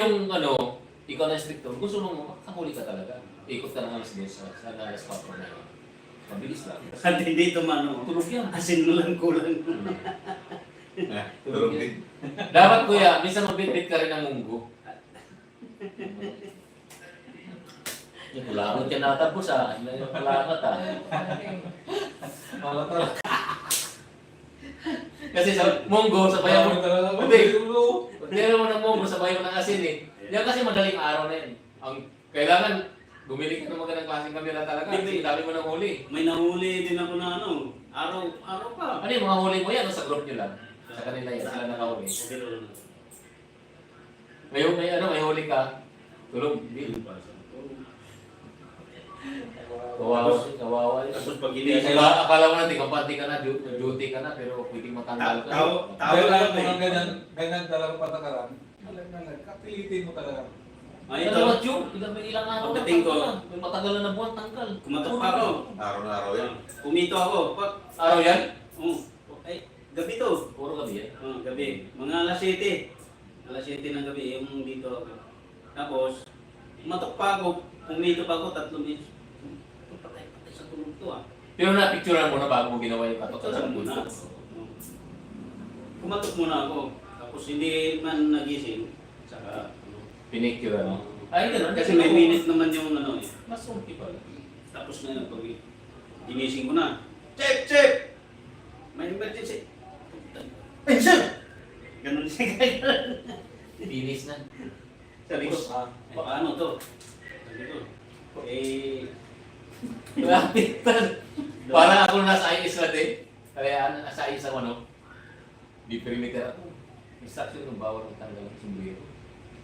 Yung ano, ikaw na instructor, gusto mong makahuli ka talaga. Ikot ka ng alas 2 sa alas 4 na yun. Mabilis lang. At hindi ito mano. Tulog yan. Asin mo lang kulang. Tulog din. Dapat kuya, minsan magbitbit ka rin ng munggo. Kulangot ka natapos ah. Kulangot ah. Kasi sa munggo, sabayan mo. Hindi. Tira mo ng munggo, sabayan mo ng asin eh. Yan kasi madaling araw na yan. Ang kailangan, bumili ka ng magandang klaseng kamera talaga. Hindi, dami mo ng huli. May nahuli din ako na ano. Araw pa. Ano yung mga huli mo yan o sa group nyo lang? Sa kanila yan, sila nakahuli. May huli ka. Tulog, hindi. Kawawa. Tapos pag Akala mo na, tingapati ka na, duty ka na, pero pwedeng matanggal ka. Tao lang kung ganyan talaga patakaran, kapilitin mo talaga. Ay, Ito ito. naman yun, ilang araw na Pagdating ko. tanggal na. May matanggal na buwan, tanggal. Kumatok pa ako. Araw na araw yan. Pumito ako. Araw yan? Ay, gabi to. Puro gabi yan. Gabi. Mga alas 7. Alas 7 ng gabi yung dito ako. Tapos, kumatok pa ako. Pumito pa ako 3 minutes. Patay sa tulog to ah. Pero na-picturean mo na bago mo ginawa yung katok sa Muna. muna. Kumatok muna ako. Tapos hindi man nagising. Saka, Pinicturean mo. Ay, ganun. kasi may minute naman yung ano eh. Mas unti pala. Tapos na yun, pag ginising ko na. Check! May emergency. Pension! Ganun siya kaya. Finish na. Sabi ko, paano to? Sabi ko, Lapitan. Parang ako nasa IS na din. Kaya nasa IS ako, ano? Di perimeter ako. Instruction ng bawal ng tanggal ng sombrero.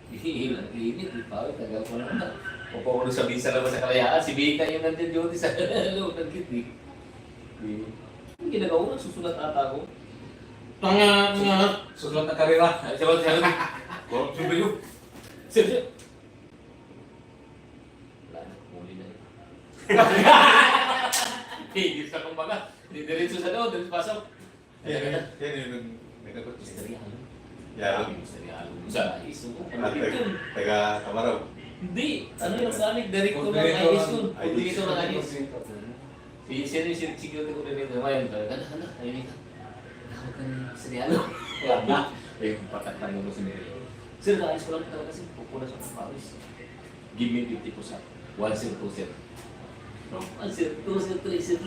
Ihihilang init, di pa, tagal ko naman. Upo ko sa bisa naman sa kalayaan. Si Bika yung nandiyan duty sa loob ng kitnik. Yung ginagawa ko, susulat ata ko. Tanga. Susulat ng karera. Ay, sabi. Sombrero. Seryo. Wala na, huli na yun. Higit sa kumbaga. Diretso sa loob, diretso pasok. Yan yung nagkakot. Misteryalo. Yan. Misteryalo. Sa iso. Taga Kamaraw. Hindi. Ano yung gamit? Director ng Director IS ng- yun. Coordinator ng IS. Sino yung security coordinator ngayon? Ano? Ayun ito. Tawag ka ng misteryalo. Wala na. Ayun, patatang mo si Mary. Sir, ayos ko lang talaga kasi pupunas ako ng Paris. Give me 50%. 1 sir, 2 sir. 1 sir, 2 sir, 3 sir.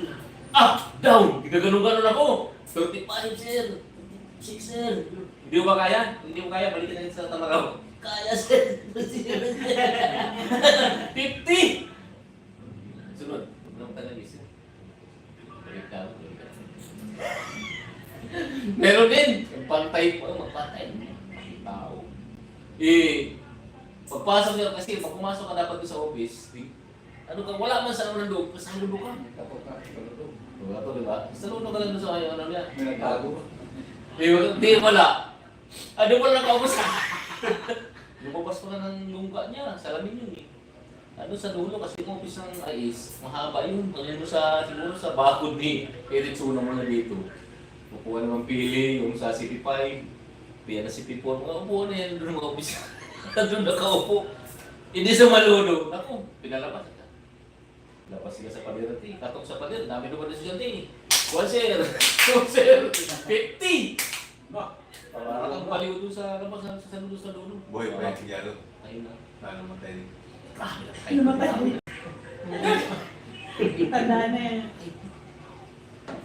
Ah! Down! Gaganon-ganon ako! 35 sir! 6 sir! Hindi mo ba kaya? Hindi mo kaya? Balikin natin sa tamaraw. Kaya sir! 50! Sunod. Anong tagal sir? Balik down. Meron din! Yung pantay po, magpantay. Tao. Pagpasok niya kasi pag pumasok ka dapat doon sa office, ano ka, wala man sa unang loob, sa lulo ka. Wala to, di ba? Sa lulo ka lang doon sa kanya, ano niya? May nagtago. Di wala. Ano wala nakaubos ka? Lumabas ko na ng lungga niya, salamin yun eh. Ano sa dulo kasi yung office ng IS, mahaba yun. Ano sa, siguro sa bakod ni Eric Suna mo na dito. Kukuha naman pili, yung sa CP5, piya na CP4, mga upo na yan doon mga office. Doon nakaupo. Hindi sa malulo. Ako, pinalabas. Labas sila sa pader natin. Katok sa pader. Dami naman na siya natin. 1 sir. 2 sir. 50. Parang ang baliw doon sa labas sa saludo sa dulo. Buhay pa yung sinyalo. Ayun na. Paano matay din? Tanda na yan.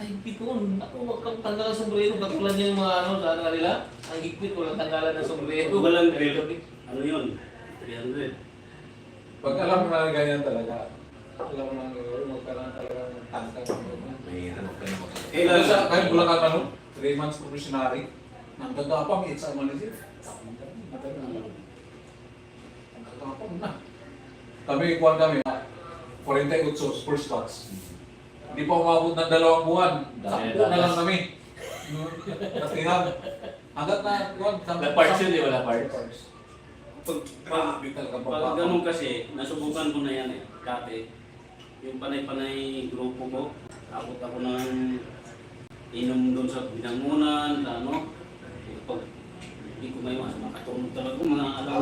Ay, pikon. Ako, wag kang tanggal ng sombrero. Katulad niya yung mga ano sa kanila. Ang higpit, walang tanggalan ng sombrero. Walang drill. Ano yun? 300. Pag alam mo na ganyan talaga, alam mo na magkaroon talaga ng tangkal. May hanap ka na makakita. Kaya sa kahit Bulacan ano, 3 months probationary, nanggagapang it's a manager. Nanggagapang na. Kami, kuhan kami, 48 first batch. Hindi pa umabot ng 2 buwan. Dahil 10 na lang kami. Katihan. Hanggat na, kuhan, Wala parts yun, di wala parts. Pag ganun kasi, nasubukan ko na yan eh, dati. Yung panay-panay grupo ko, abot ako ng inom doon sa binangunan, ano. Pag hindi ko may makatulog talaga, mga alaw.